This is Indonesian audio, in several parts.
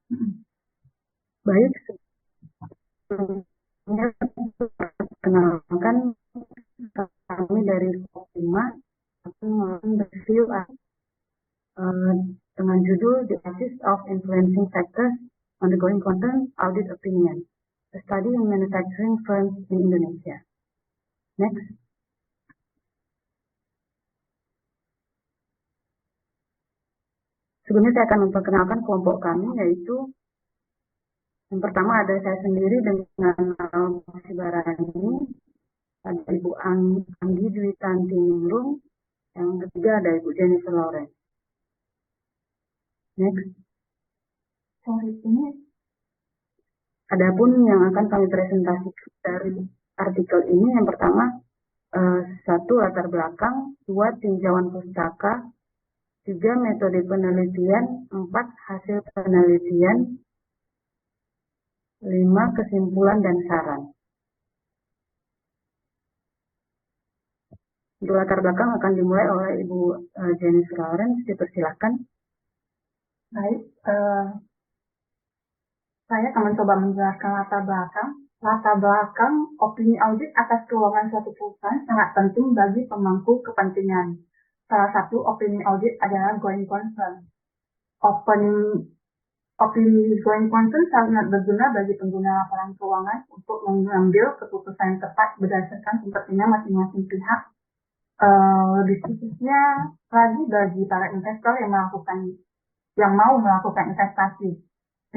Baik, sebelumnya perkenalkan kami dari Skop 5 akan melakukan review uh, dengan judul The Basis of Influencing Factors on the Going Concern Audit Opinion, a study in manufacturing firms in Indonesia. Next. Sebelumnya saya akan memperkenalkan kelompok kami, yaitu yang pertama ada saya sendiri dengan Mas Barani, ada Ibu Anggi Dwi Tanti Ningrum, yang ketiga ada Ibu Jennifer Lawrence. Next. Adapun yang akan kami presentasikan dari artikel ini, yang pertama, 1. Latar belakang, 2. Tinjauan pustaka, 3. Metode penelitian, 4. Hasil penelitian, 5. Kesimpulan dan saran. Untuk latar belakang akan dimulai oleh Ibu Jennifer Lawrence, dipersilahkan. Baik, saya akan mencoba menjelaskan latar belakang. Latar belakang opini audit atas keuangan suatu perusahaan sangat penting bagi pemangku kepentingan. Salah satu opini audit adalah going concern. Opini going concern sangat berguna bagi pengguna laporan keuangan untuk mengambil keputusan yang tepat berdasarkan kepentingan masing-masing pihak. Lebih khususnya lagi bagi para investor yang mau melakukan investasi.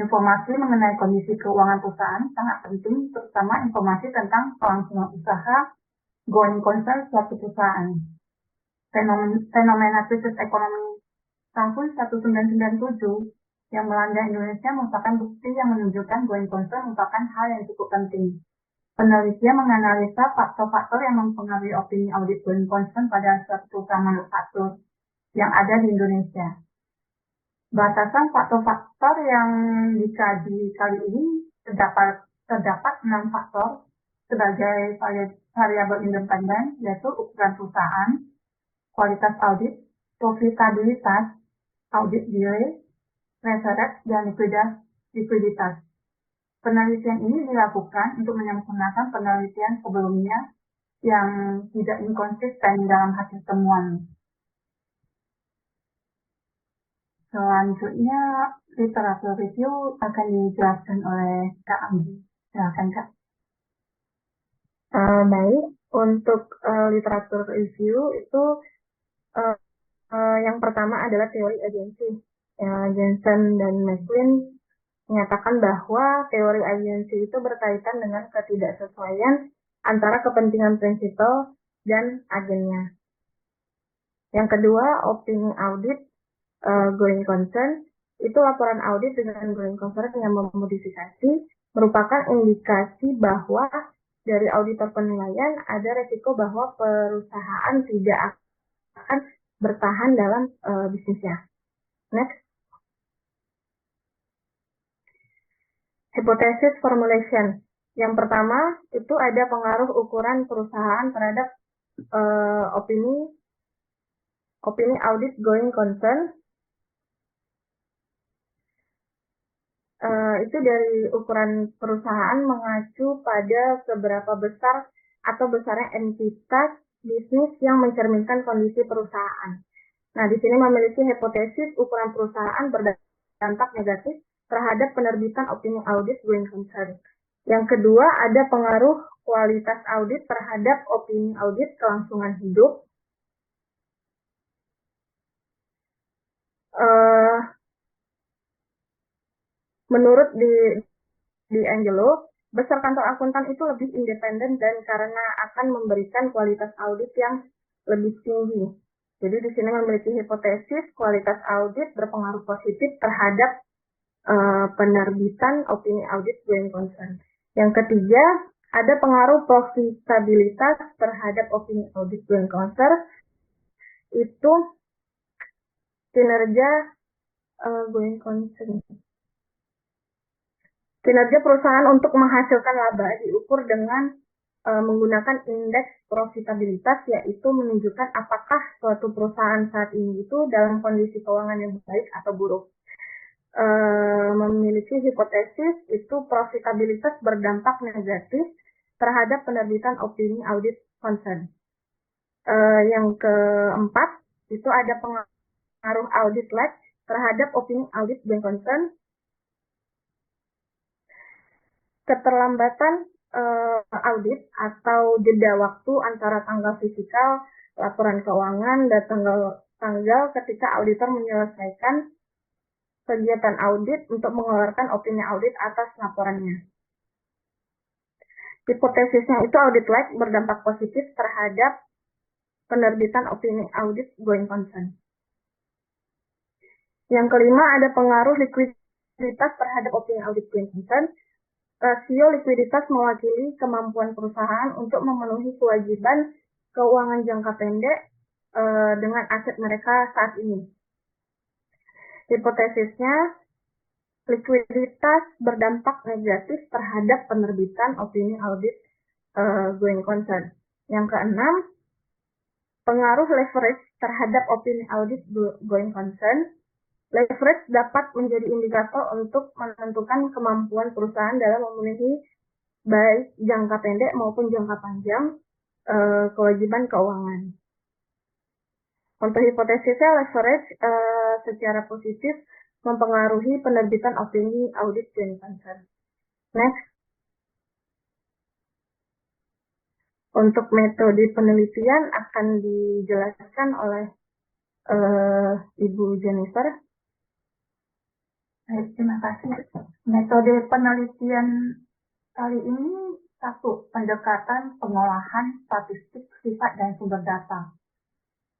Informasi mengenai kondisi keuangan perusahaan sangat penting, terutama informasi tentang kelangsungan usaha going concern suatu perusahaan. Fenomena krisis ekonomi tahun 1997 yang melanda Indonesia merupakan bukti yang menunjukkan going concern merupakan hal yang cukup penting. Penelitian menganalisa faktor-faktor yang mempengaruhi opini audit going concern pada suatu perusahaan manufaktur yang ada di Indonesia. Batasan faktor-faktor yang dikaji kali ini terdapat 6 faktor sebagai variabel independen, yaitu ukuran perusahaan, kualitas audit, profitabilitas, audit delay, research, dan likuiditas. Penelitian ini dilakukan untuk menyempurnakan penelitian sebelumnya yang tidak inkonsisten dalam hasil temuan. Selanjutnya, literatur review akan dijelaskan oleh Kak Anggi. Silakan, Kak. Baik, untuk literatur review itu yang pertama adalah teori agensi. Jensen dan McLean menyatakan bahwa teori agensi itu berkaitan dengan ketidaksesuaian antara kepentingan prinsipal dan agennya. Yang kedua, opini audit going concern, itu laporan audit dengan going concern yang memodifikasi merupakan indikasi bahwa dari auditor penilaian ada resiko bahwa perusahaan tidak akan bertahan dalam bisnisnya. Next. Hypothesis formulation. Yang pertama, itu ada pengaruh ukuran perusahaan terhadap opini audit going concern. Itu dari ukuran perusahaan mengacu pada seberapa besar atau besarnya entitas bisnis yang mencerminkan kondisi perusahaan. Nah, di sini memiliki hipotesis ukuran perusahaan berdampak negatif terhadap penerbitan opini audit going concern. Yang kedua, ada pengaruh kualitas audit terhadap opini audit kelangsungan hidup. Menurut di Angelo, besar kantor akuntan itu lebih independen dan karena akan memberikan kualitas audit yang lebih tinggi. Jadi di sini memiliki hipotesis kualitas audit berpengaruh positif terhadap penerbitan opini audit going concern. Yang ketiga, ada pengaruh profitabilitas terhadap opini audit going concern, itu kinerja going concern. Kinerja perusahaan untuk menghasilkan laba diukur dengan menggunakan indeks profitabilitas, yaitu menunjukkan apakah suatu perusahaan saat ini itu dalam kondisi keuangan yang baik atau buruk. Memiliki memiliki hipotesis itu profitabilitas berdampak negatif terhadap penerbitan opini audit concern. Yang keempat, itu ada pengaruh audit lag terhadap opini audit going concern. Keterlambatan audit atau jeda waktu antara tanggal fisikal laporan keuangan dan tanggal ketika auditor menyelesaikan kegiatan audit untuk mengeluarkan opini audit atas laporannya. Hipotesisnya itu audit lag berdampak positif terhadap penerbitan opini audit going concern. Yang kelima, ada pengaruh likuiditas terhadap opini audit going concern. Rasio likuiditas mewakili kemampuan perusahaan untuk memenuhi kewajiban keuangan jangka pendek dengan aset mereka saat ini. Hipotesisnya, likuiditas berdampak negatif terhadap penerbitan opini audit going concern. Yang keenam, pengaruh leverage terhadap opini audit going concern. Leverage dapat menjadi indikator untuk menentukan kemampuan perusahaan dalam memenuhi baik jangka pendek maupun jangka panjang kewajiban keuangan. Untuk hipotesisnya, leverage secara positif mempengaruhi penerbitan opini audit going concern. Next. Untuk metode penelitian akan dijelaskan oleh Ibu Jennifer. Terima kasih. Metode penelitian kali ini satu, pendekatan pengolahan statistik sifat dan sumber data.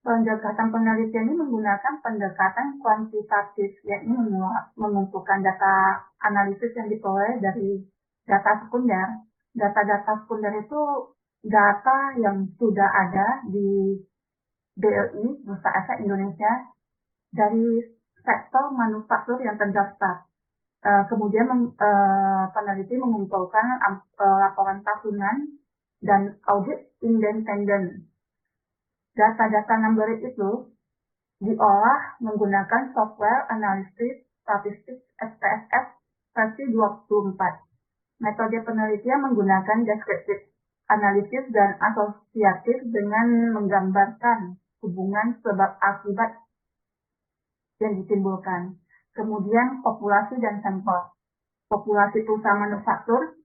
Pendekatan penelitian ini menggunakan pendekatan kuantitatif, yakni mengumpulkan data analisis yang diperoleh dari data sekunder. Data-data sekunder itu data yang sudah ada di BLI, Bursa Efek Indonesia, dari sektor manufaktur yang terdaftar. Kemudian peneliti mengumpulkan laporan tahunan dan audit independen. Data-data number itu diolah menggunakan software analisis statistik SPSS versi 24. Metode penelitian menggunakan descriptive analisis dan asosiatif dengan menggambarkan hubungan sebab akibat yang ditimbulkan. Kemudian populasi dan sampel. Populasi perusahaan manufaktur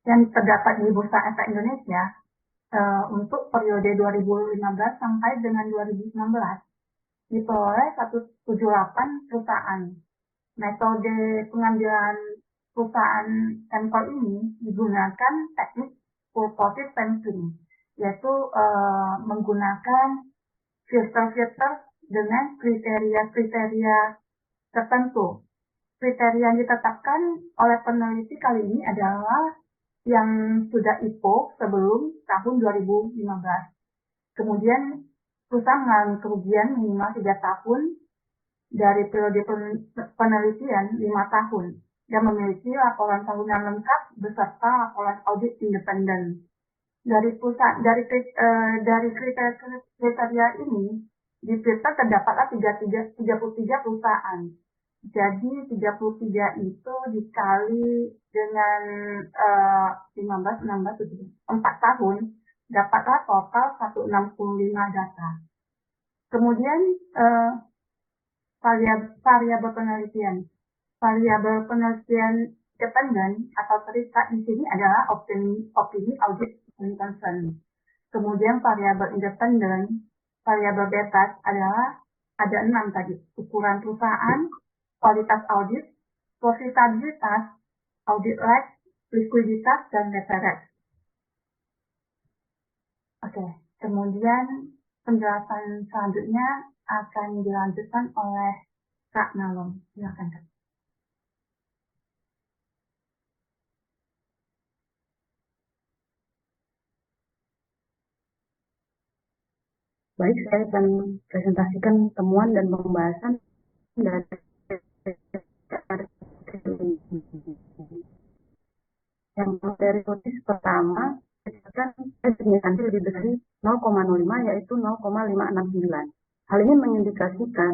yang terdapat di Bursa Efek Indonesia untuk periode 2015 sampai dengan 2016 diperoleh 178 perusahaan. Metode pengambilan perusahaan sampel ini digunakan teknik purposive sampling, yaitu menggunakan filter-filter dengan kriteria-kriteria tertentu. Kriteria yang ditetapkan oleh peneliti kali ini adalah yang sudah IPO sebelum tahun 2015. Kemudian perusahaan mengalami kerugian minimal 3 tahun dari periode penelitian 5 tahun dan memiliki laporan tahunan lengkap beserta laporan audit independen. Dari kriteria ini difilter terdapatlah 33 perusahaan. Jadi 33 itu dikali dengan 15, 16, 17, 4 tahun dapatlah total 165 data. Kemudian variabel penelitian. Variabel penelitian dependen atau terikat di sini adalah opini audit concern. Kemudian variabel independen, variabel beta adalah ada 6 tadi. Ukuran perusahaan, kualitas audit, profitabilitas, audit lag, likuiditas, dan leverage. Oke, kemudian penjelasan selanjutnya akan dilanjutkan oleh Kak Nalom. Silakan, Kak. Baik, saya akan presentasikan temuan dan pembahasan dari yang dari notis pertama kan signifikansi lebih dari 0,05 yaitu 0,569. Hal ini mengindikasikan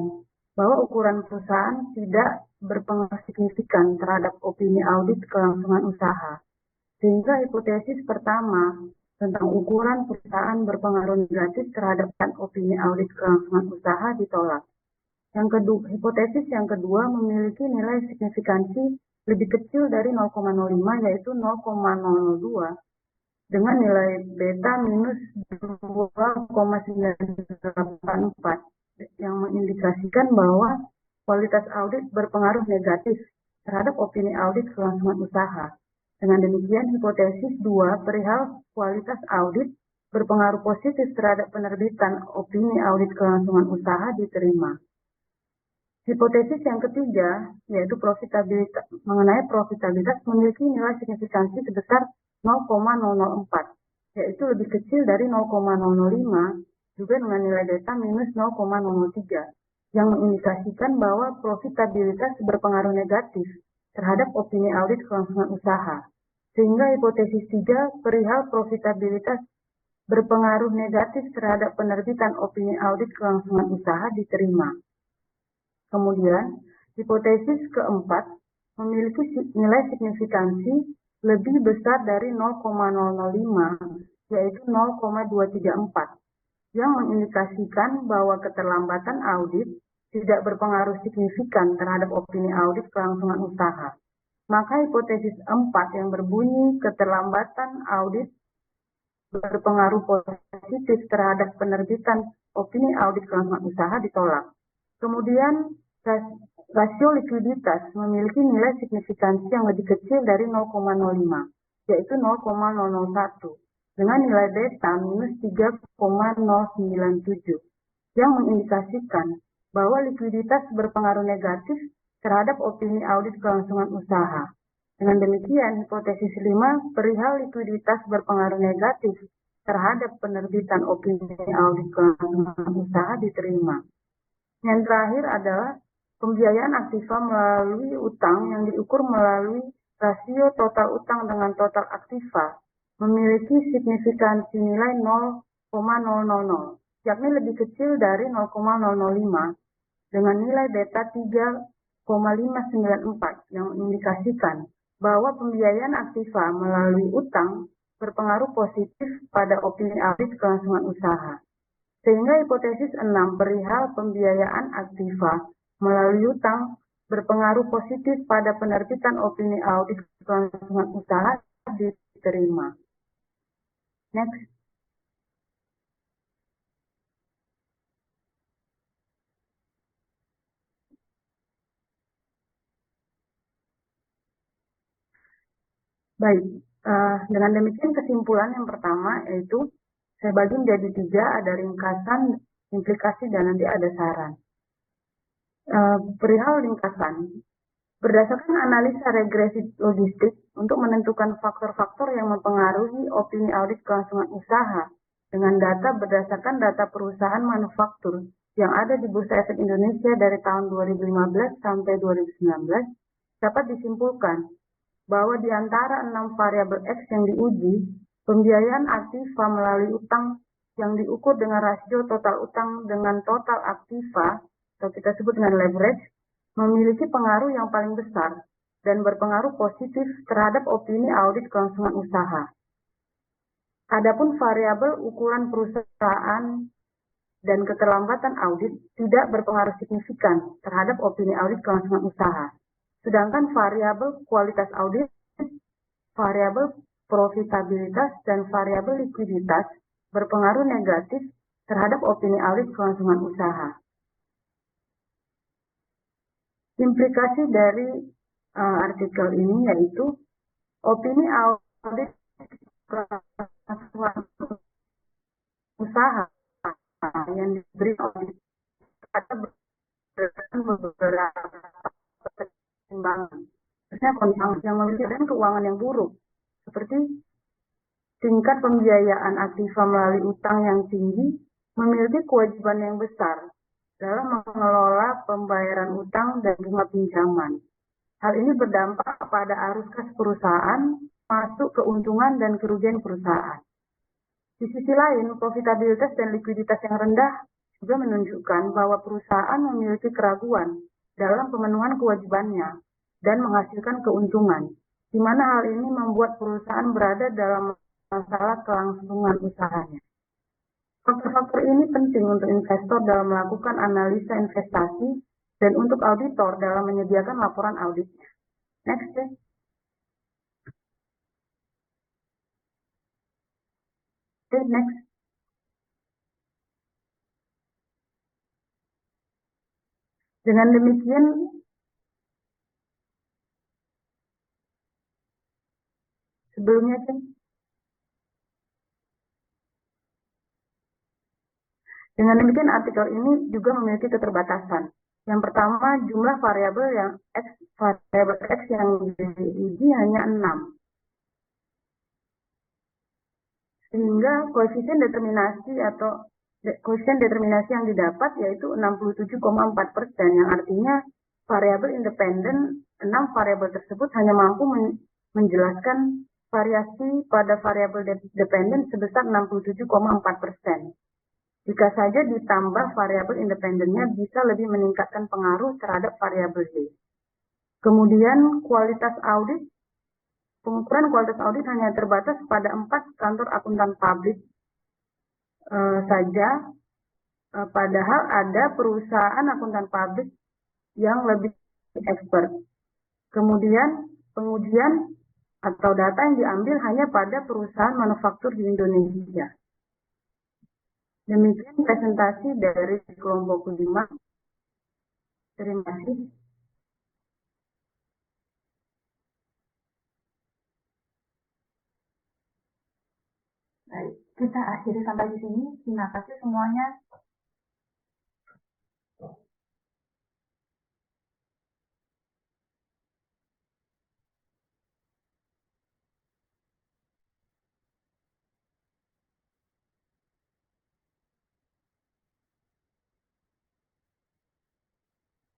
bahwa ukuran perusahaan tidak berpengaruh signifikan terhadap opini audit kelangsungan usaha. Sehingga hipotesis pertama tentang ukuran perusahaan berpengaruh negatif terhadap opini audit kelangsungan usaha ditolak. Hipotesis yang kedua memiliki nilai signifikansi lebih kecil dari 0,05 yaitu 0,002 dengan nilai beta minus 2,984 yang mengindikasikan bahwa kualitas audit berpengaruh negatif terhadap opini audit kelangsungan usaha. Dengan demikian, hipotesis 2 perihal kualitas audit berpengaruh positif terhadap penerbitan opini audit kelangsungan usaha diterima. Hipotesis yang ketiga, yaitu mengenai profitabilitas memiliki nilai signifikansi sebesar 0,004, yaitu lebih kecil dari 0,005, juga dengan nilai beta minus 0,003, yang mengindikasikan bahwa profitabilitas berpengaruh negatif terhadap opini audit kelangsungan usaha. Sehingga hipotesis 3 perihal profitabilitas berpengaruh negatif terhadap penerbitan opini audit kelangsungan usaha diterima. Kemudian, hipotesis keempat memiliki nilai signifikansi lebih besar dari 0,005, yaitu 0,234, yang mengindikasikan bahwa keterlambatan audit tidak berpengaruh signifikan terhadap opini audit kelangsungan usaha. Maka hipotesis 4 yang berbunyi keterlambatan audit berpengaruh positif terhadap penerbitan opini audit kelangsungan usaha ditolak. Kemudian rasio likuiditas memiliki nilai signifikansi yang lebih kecil dari 0,05, yaitu 0,001, dengan nilai beta minus 3,097, yang mengindikasikan bahwa likuiditas berpengaruh negatif terhadap opini audit kelangsungan usaha. Dengan demikian, hipotesis 5 perihal likuiditas berpengaruh negatif terhadap penerbitan opini audit kelangsungan usaha diterima. Yang terakhir adalah pembiayaan aktiva melalui utang yang diukur melalui rasio total utang dengan total aktiva memiliki signifikansi nilai 0,000, yakni lebih kecil dari 0,005 dengan nilai beta 3,594 yang mengindikasikan bahwa pembiayaan aktiva melalui utang berpengaruh positif pada opini audit kelangsungan usaha. Sehingga hipotesis 6 perihal pembiayaan aktiva melalui utang berpengaruh positif pada penerbitan opini audit kelangsungan usaha diterima. Next. Baik, dengan demikian kesimpulan yang pertama yaitu saya bagi menjadi 3, ada ringkasan, implikasi, dan nanti ada saran. Perihal ringkasan, berdasarkan analisa regresi logistik untuk menentukan faktor-faktor yang mempengaruhi opini audit kelangsungan usaha dengan data berdasarkan data perusahaan manufaktur yang ada di Bursa Efek Indonesia dari tahun 2015 sampai 2019, dapat disimpulkan bahwa di antara 6 variabel X yang diuji, pembiayaan aktiva melalui utang yang diukur dengan rasio total utang dengan total aktiva, atau kita sebut dengan leverage, memiliki pengaruh yang paling besar dan berpengaruh positif terhadap opini audit kelangsungan usaha. Adapun variabel ukuran perusahaan dan keterlambatan audit tidak berpengaruh signifikan terhadap opini audit kelangsungan usaha. Sedangkan variabel kualitas audit, variabel profitabilitas, dan variabel likuiditas berpengaruh negatif terhadap opini audit kelangsungan usaha. Implikasi dari artikel ini yaitu opini audit kelangsungan usaha yang diberi audit ada berdasarkan beberapa pertimbangan. Misalnya kondisi yang memiliki keuangan yang buruk, seperti tingkat pembiayaan aktiva melalui utang yang tinggi memiliki kewajiban yang besar dalam mengelola pembayaran utang dan bunga pinjaman. Hal ini berdampak pada arus kas perusahaan, masuk keuntungan dan kerugian perusahaan. Di sisi lain, profitabilitas dan likuiditas yang rendah juga menunjukkan bahwa perusahaan memiliki keraguan dalam pemenuhan kewajibannya dan menghasilkan keuntungan, di mana hal ini membuat perusahaan berada dalam masalah kelangsungan usahanya. Faktor-faktor ini penting untuk investor dalam melakukan analisa investasi dan untuk auditor dalam menyediakan laporan auditnya. Next, ya. Okay, next. Dengan demikian, sebelumnya, dengan demikian artikel ini juga memiliki keterbatasan. Yang pertama, jumlah variabel X yang diuji hanya 6. Sehingga koefisien determinasi yang didapat yaitu 67,4%, yang artinya variabel independen 6 variabel tersebut hanya mampu menjelaskan variasi pada variabel dependen sebesar 67,4%. Jika saja ditambah variabel independennya bisa lebih meningkatkan pengaruh terhadap variabel Y. Kemudian pengukuran kualitas audit hanya terbatas pada 4 kantor akuntan publik saja, padahal ada perusahaan akuntan publik yang lebih expert. Kemudian pengujian atau data yang diambil hanya pada perusahaan manufaktur di Indonesia. Demikian presentasi dari kelompok 5. Terima kasih. Baik, kita akhiri sampai di sini. Terima kasih semuanya.